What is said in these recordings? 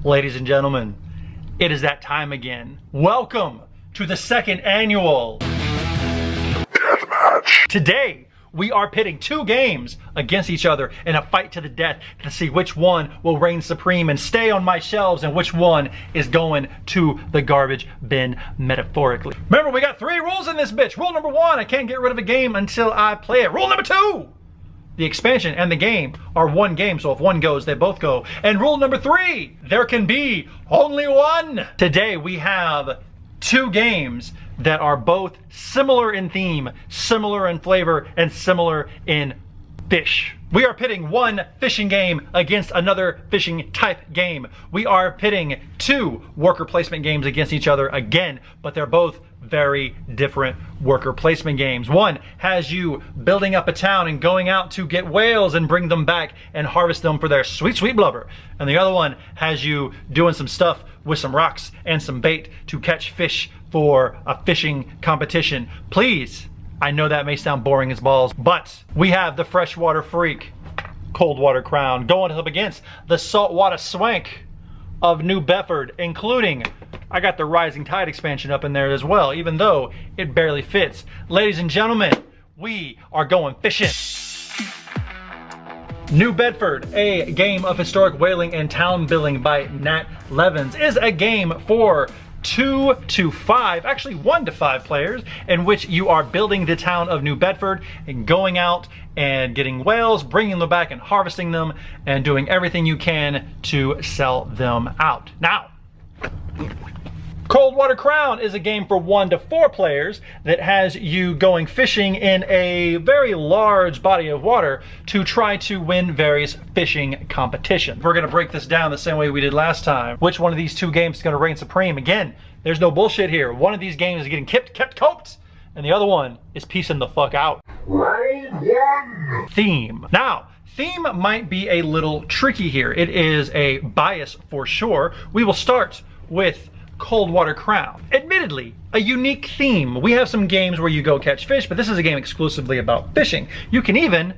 Ladies and gentlemen, it is that time again. Welcome to the second annual Deathmatch. Today, we are pitting two games against each other in a fight to the death to see which one will reign supreme and stay on my shelves and which one is going to the garbage bin, metaphorically. Remember, we got 3 rules in this bitch. Rule number 1, I can't get rid of a game until I play it. Rule number 2, the expansion and the game are one game, so if one goes, they both go. And rule number 3, there can be only one. Today we have 2 games that are both similar in theme, similar in flavor, and similar in fish. We are pitting one fishing game against another fishing type game. We are pitting 2 worker placement games against each other again, but they're both very different worker placement games. One has you building up a town and going out to get whales and bring them back and harvest them for their sweet, sweet blubber. And the other one has you doing some stuff with some rocks and some bait to catch fish for a fishing competition. Please, I know that may sound boring as balls, but we have the freshwater freak, Coldwater Crown, going up against the saltwater swank of New Bedford, including, I got the Rising Tide expansion up in there as well, even though it barely fits. Ladies and gentlemen, we are going fishing. New Bedford, a game of historic whaling and town building by Nat Levins, is a game for 2 to 5, actually 1 to 5 players, in which you are building the town of New Bedford and going out and getting whales, bringing them back and harvesting them, and doing everything you can to sell them out. Now, Coldwater Crown is a game for 1 to 4 players that has you going fishing in a very large body of water to try to win various fishing competitions. We're gonna break this down the same way we did last time. Which one of these 2 games is gonna reign supreme? Again, there's no bullshit here. One of these games is getting kept coped, and the other one is piecing the fuck out. Round 1. Theme. Now, theme might be a little tricky here. It is a bias for sure. We will start with Coldwater Crown. Admittedly, a unique theme. We have some games where you go catch fish, but this is a game exclusively about fishing. You can even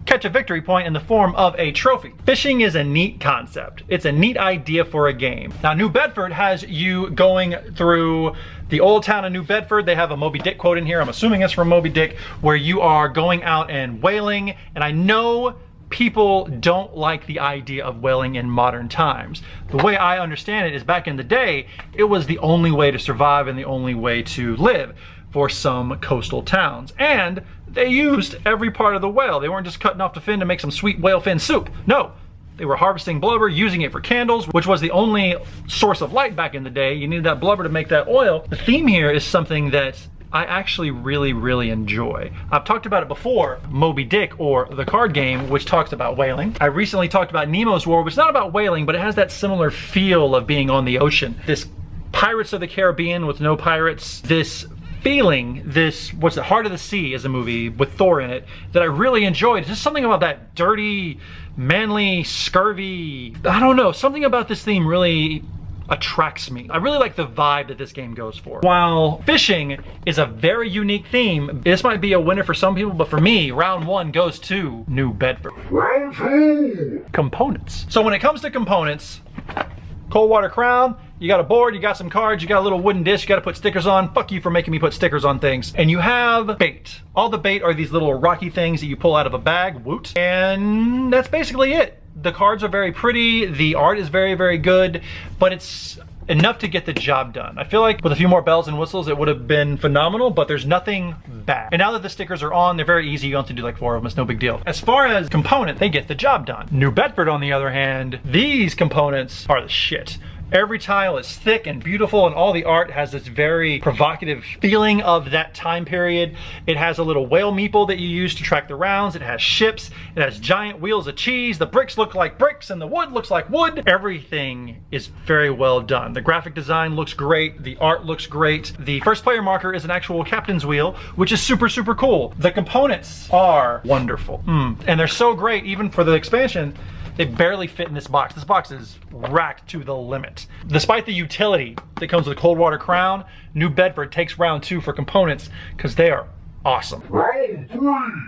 catch a victory point in the form of a trophy. Fishing is a neat concept. It's a neat idea for a game. Now, New Bedford has you going through the old town of New Bedford. They have a Moby Dick quote in here. I'm assuming it's from Moby Dick, where you are going out and whaling. And I know people don't like the idea of whaling in modern times. The way I understand it is back in the day, it was the only way to survive and the only way to live for some coastal towns. And they used every part of the whale. They weren't just cutting off the fin to make some sweet whale fin soup. No, they were harvesting blubber, using it for candles, which was the only source of light back in the day. You needed that blubber to make that oil. The theme here is something that I actually really enjoy. I've talked about it before, Moby Dick, or the card game, which talks about whaling. I recently talked about Nemo's War, which is not about whaling, but it has that similar feel of being on the ocean. This Pirates of the Caribbean with no pirates, this feeling, this, what's the Heart of the Sea is a movie with Thor in it that I really enjoyed. Just something about that dirty, manly, scurvy, I don't know, something about this theme really attracts me. I really like the vibe that this game goes for. While fishing is a very unique theme, this might be a winner for some people, but for me, round 1 goes to New Bedford. Round 2. Components. So when it comes to components, Coldwater Crown, you got a board, you got some cards, you got a little wooden disc, you gotta put stickers on. Fuck you for making me put stickers on things. And you have bait. All the bait are these little rocky things that you pull out of a bag, woot. And that's basically it. The cards are very pretty, the art is very good, but it's enough to get the job done. I feel like with a few more bells and whistles, it would have been phenomenal, but there's nothing bad. And now that the stickers are on, they're very easy. You don't have to do like 4 of them, it's no big deal. As far as component, they get the job done. New Bedford, on the other hand, these components are the shit. Every tile is thick and beautiful, and all the art has this very provocative feeling of that time period. It has a little whale meeple that you use to track the rounds. It has ships. It has giant wheels of cheese. The bricks look like bricks and the wood looks like wood. Everything is very well done. The graphic design looks great. The art looks great. The first player marker is an actual captain's wheel, which is super cool. The components are wonderful. And they're so great, even for the expansion. They barely fit in this box. This box is racked to the limit. Despite the utility that comes with Coldwater Crown, New Bedford takes round 2 for components because they are awesome.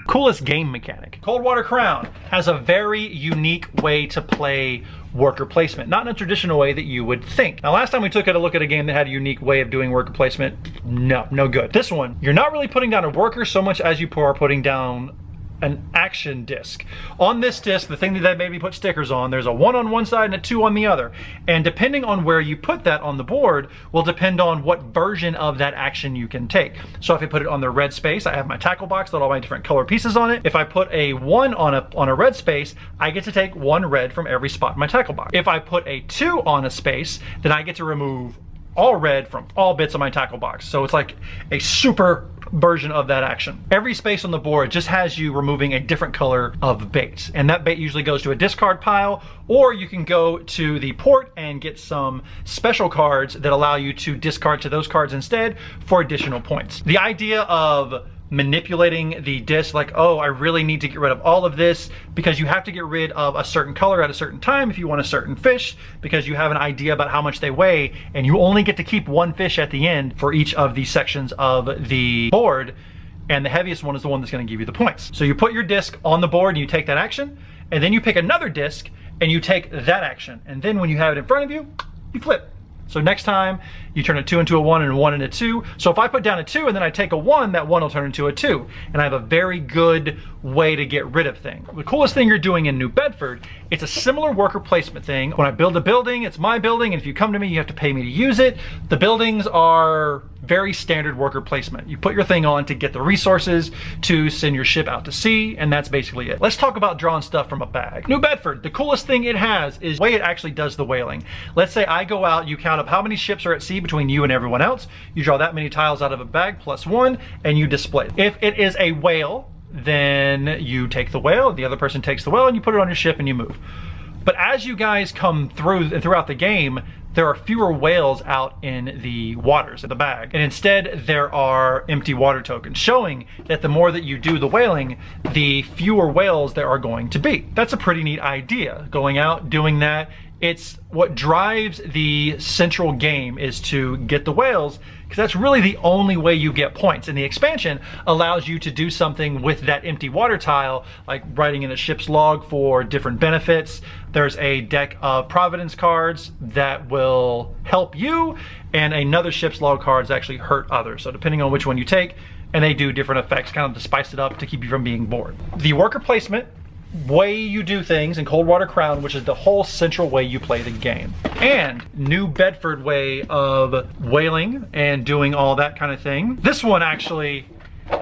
Coolest game mechanic. Coldwater Crown has a very unique way to play worker placement, not in a traditional way that you would think. Now, last time we took a look at a game that had a unique way of doing worker placement, no good. This one, you're not really putting down a worker so much as you are putting down an action disc. On this disc, the thing that made me put stickers on, there's a 1 on one side and a 2 on the other. And depending on where you put that on the board will depend on what version of that action you can take. So if I put it on the red space, I have my tackle box with all my different color pieces on it. If I put a 1 on a red space, I get to take 1 red from every spot in my tackle box. If I put a 2 on a space, then I get to remove all red from all bits of my tackle box. So it's like a super version of that action. Every space on the board just has you removing a different color of bait, and that bait usually goes to a discard pile, or you can go to the port and get some special cards that allow you to discard to those cards instead for additional points. The idea of manipulating the disc, like, oh, I really need to get rid of all of this because you have to get rid of a certain color at a certain time if you want a certain fish, because you have an idea about how much they weigh, and you only get to keep 1 fish at the end for each of the sections of the board, and the heaviest one is the one that's going to give you the points. So you put your disc on the board and you take that action, and then you pick another disc and you take that action, and then when you have it in front of you, you flip. So next time you turn a 2 into a 1 and a 1 into a 2. So if I put down a 2 and then I take a 1, that 1 will turn into a 2. And I have a very good way to get rid of things. The coolest thing you're doing in New Bedford, it's a similar worker placement thing. When I build a building, it's my building, and if you come to me, you have to pay me to use it. The buildings are very standard worker placement. You put your thing on to get the resources to send your ship out to sea, and that's basically it. Let's talk about drawing stuff from a bag. New Bedford, the coolest thing it has is the way it actually does the whaling. Let's say I go out, you count up how many ships are at sea between you and everyone else. You draw that many tiles out of a bag plus 1, and you display it. If it is a whale, then you take the whale, the other person takes the whale, and you put it on your ship and you move. But as you guys come throughout the game, there are fewer whales out in the waters, in the bag. And instead, there are empty water tokens, showing that the more that you do the whaling, the fewer whales there are going to be. That's a pretty neat idea, going out, doing that. It's what drives the central game is to get the whales, because that's really the only way you get points. And the expansion allows you to do something with that empty water tile, like writing in a ship's log for different benefits. There's a deck of Providence cards that will help you, and another ship's log cards actually hurt others. So depending on which one you take, and they do different effects, kind of to spice it up to keep you from being bored. The worker placement way you do things in Coldwater Crown, which is the whole central way you play the game, and New Bedford way of whaling and doing all that kind of thing. This one actually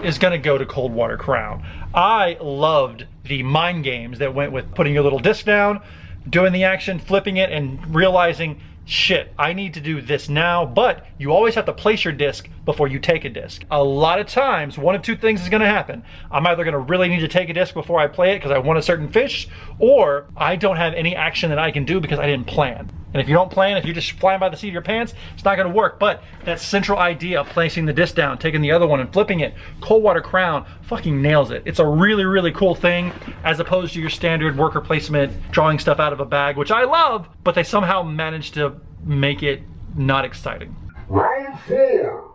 is gonna go to Coldwater Crown. I loved the mind games that went with putting your little disc down, doing the action, flipping it, and realizing, shit, I need to do this now, but you always have to place your disc before you take a disc. A lot of times, one of two things is gonna happen. I'm either gonna really need to take a disc before I play it because I want a certain fish, or I don't have any action that I can do because I didn't plan. And if you don't plan, if you're just flying by the seat of your pants, it's not gonna work. But that central idea of placing the disc down, taking the other one and flipping it, Coldwater Crown fucking nails it. It's a really, really cool thing, as opposed to your standard worker placement, drawing stuff out of a bag, which I love, but they somehow managed to make it not exciting.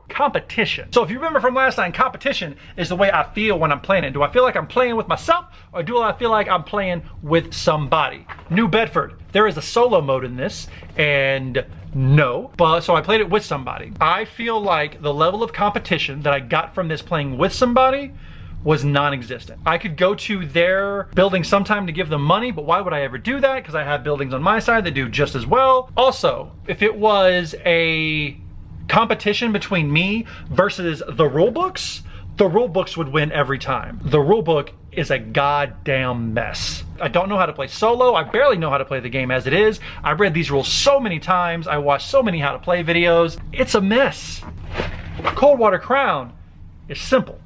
Competition. So if you remember from last time, competition is the way I feel when I'm playing it. Do I feel like I'm playing with myself, or do I feel like I'm playing with somebody? New Bedford, there is a solo mode in this, and no, but so I played it with somebody. I feel like the level of competition that I got from this playing with somebody was non-existent. I could go to their building sometime to give them money, but why would I ever do that? Because I have buildings on my side that do just as well. Also, if it was a competition between me versus the rule books would win every time. The rule book is a goddamn mess. I don't know how to play solo. I barely know how to play the game as it is. I've read these rules so many times. I watched so many how to play videos. It's a mess. Coldwater Crown is simple,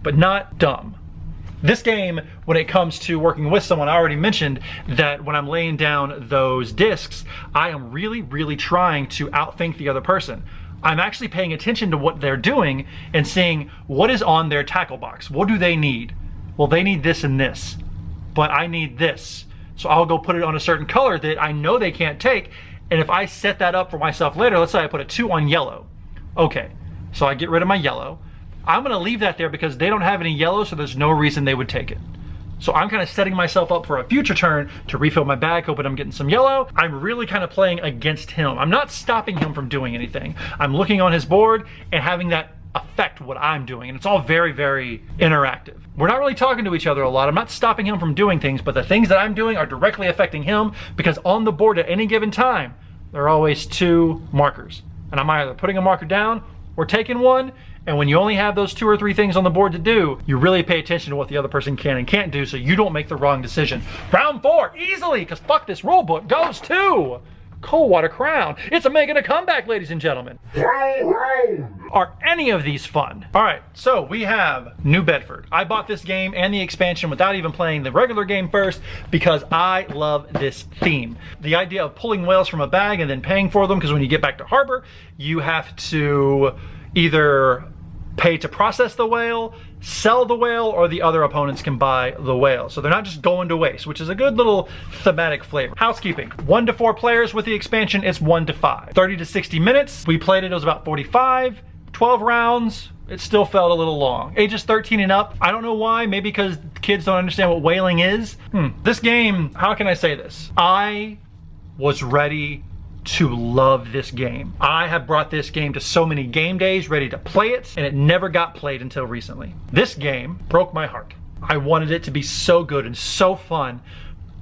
but not dumb. This game, when it comes to working with someone, I already mentioned that when I'm laying down those discs, I am really, really trying to outthink the other person. I'm actually paying attention to what they're doing and seeing what is on their tackle box. What do they need? Well, they need this and this, but I need this. So I'll go put it on a certain color that I know they can't take. And if I set that up for myself later, let's say I put a 2 on yellow. Okay, so I get rid of my yellow. I'm gonna leave that there because they don't have any yellow, so there's no reason they would take it. So I'm kind of setting myself up for a future turn to refill my bag, hoping I'm getting some yellow. I'm really kind of playing against him. I'm not stopping him from doing anything. I'm looking on his board and having that affect what I'm doing. And it's all very, very interactive. We're not really talking to each other a lot. I'm not stopping him from doing things, but the things that I'm doing are directly affecting him because on the board at any given time, there are always 2 markers. And I'm either putting a marker down or taking one. And when you only have those 2 or 3 things on the board to do, you really pay attention to what the other person can and can't do so you don't make the wrong decision. Round 4, easily, because fuck this rule book, goes to Coldwater Crown. It's making a comeback, ladies and gentlemen. Are any of these fun? All right, so we have New Bedford. I bought this game and the expansion without even playing the regular game first because I love this theme. The idea of pulling whales from a bag and then paying for them, because when you get back to harbor, you have to either pay to process the whale, sell the whale, or the other opponents can buy the whale. So they're not just going to waste, which is a good little thematic flavor. Housekeeping, 1 to 4 players. With the expansion, it's 1 to 5. 30 to 60 minutes. We played it was about 45, 12 rounds. It still felt a little long. Ages 13 and up. I don't know why, maybe because kids don't understand what whaling is. This game, how can I say this? I was ready to love this game. I have brought this game to so many game days, ready to play it, and it never got played until recently. This game broke my heart. I wanted it to be so good and so fun,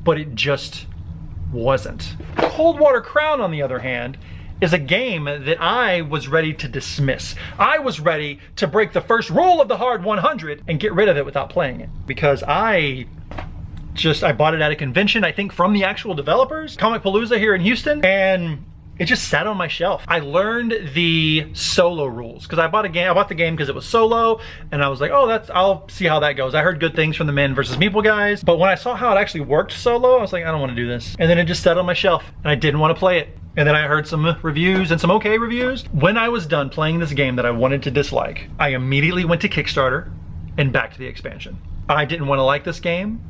but it just wasn't. Coldwater Crown, on the other hand, is a game that I was ready to dismiss. I was ready to break the first rule of the hard 100 and get rid of it without playing it because I bought it at a convention, I think from the actual developers, Comic Palooza here in Houston, and it just sat on my shelf. I learned the solo rules because I bought the game because it was solo, and I was like, oh, I'll see how that goes. I heard good things from the Men versus Meeple guys, but when I saw how it actually worked solo, I was like, I don't want to do this. And then it just sat on my shelf, and I didn't want to play it. And then I heard some reviews and some okay reviews. When I was done playing this game that I wanted to dislike, I immediately went to Kickstarter and back to the expansion. I didn't want to like this game.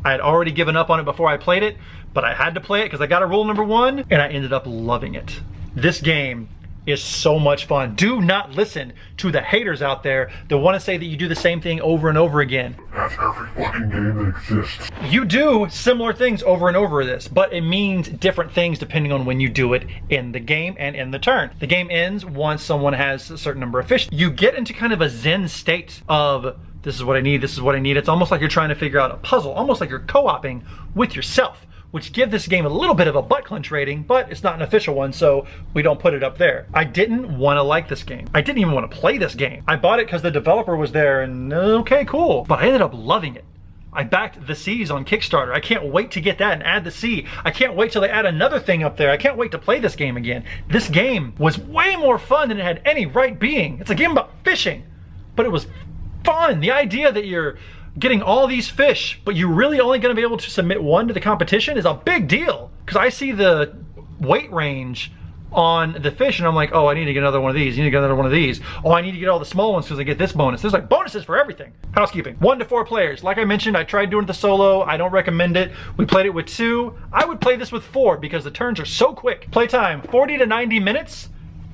I had already given up on it before I played it, but I had to play it because I got a rule number 1 and I ended up loving it. This game is so much fun. Do not listen to the haters out there that want to say that you do the same thing over and over again. That's every fucking game that exists. You do similar things over and over this, but it means different things depending on when you do it in the game and in the turn. The game ends once someone has a certain number of fish. You get into kind of a zen state of this is what I need, this is what I need. It's almost like you're trying to figure out a puzzle, almost like you're co-oping with yourself, which give this game a little bit of a butt clench rating, but it's not an official one, so we don't put it up there. I didn't want to like this game. I didn't even want to play this game. I bought it because the developer was there and okay, cool. But I ended up loving it. I backed The Seas on Kickstarter. I can't wait to get that and add the sea. I can't wait till they add another thing up there. I can't wait to play this game again. This game was way more fun than it had any right being. It's a game about fishing, but it was fun. The idea that you're getting all these fish, but you're really only going to be able to submit 1 to the competition is a big deal. Because I see the weight range on the fish and I'm like, oh, I need to get another one of these. You need to get another one of these. Oh, I need to get all the small ones because I get this bonus. There's like bonuses for everything. Housekeeping, 1 to 4 players. Like I mentioned, I tried doing the solo. I don't recommend it. We played it with 2. I would play this with 4 because the turns are so quick. Playtime, 40 to 90 minutes.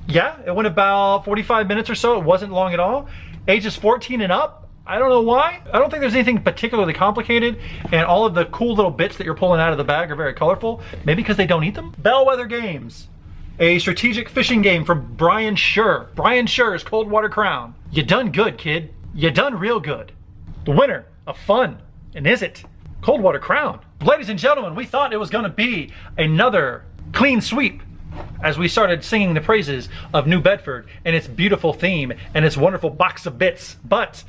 Yeah, it went about 45 minutes or so. It wasn't long at all. Ages 14 and up. I don't know why. I don't think there's anything particularly complicated, and all of the cool little bits that you're pulling out of the bag are very colorful. Maybe because they don't eat them? Bellwether Games, a strategic fishing game from Brian Schur. Brian Schur's Coldwater Crown. You done good, kid. You done real good. The winner of fun, and is it Coldwater Crown? Ladies and gentlemen, we thought it was gonna be another clean sweep as we started singing the praises of New Bedford and its beautiful theme and its wonderful box of bits, but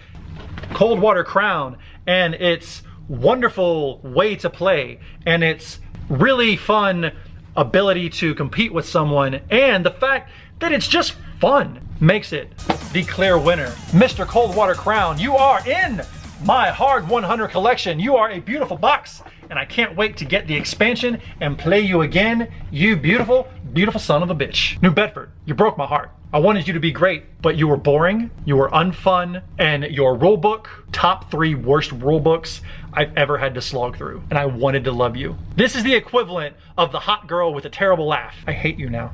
Coldwater Crown and its wonderful way to play and its really fun ability to compete with someone and the fact that it's just fun makes it the clear winner. Mr. Coldwater Crown, you are in my Hard 100 collection. You are a beautiful box, and I can't wait to get the expansion and play you again, you beautiful, beautiful son of a bitch. New Bedford, you broke my heart. I wanted you to be great, but you were boring, you were unfun, and your rulebook, top 3 worst rulebooks I've ever had to slog through, and I wanted to love you. This is the equivalent of the hot girl with a terrible laugh. I hate you now.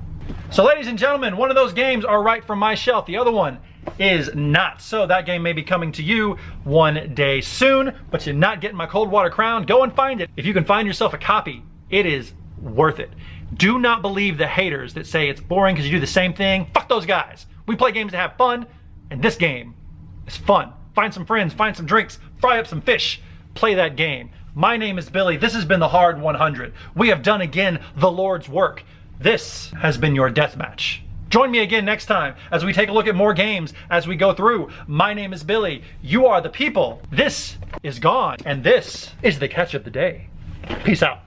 So ladies and gentlemen, one of those games are right from my shelf. The other one is not. So that game may be coming to you one day soon, but you're not getting my Coldwater crown. Go and find it. If you can find yourself a copy, it is worth it. Do not believe the haters that say it's boring because you do the same thing. Fuck those guys. We play games to have fun, and this game is fun. Find some friends, find some drinks, fry up some fish, play that game. My name is Billy. This has been the Hard 100. We have done again the Lord's work. This has been your deathmatch. Join me again next time as we take a look at more games as we go through. My name is Billy. You are the people. This is Gone, and this is the catch of the day. Peace out.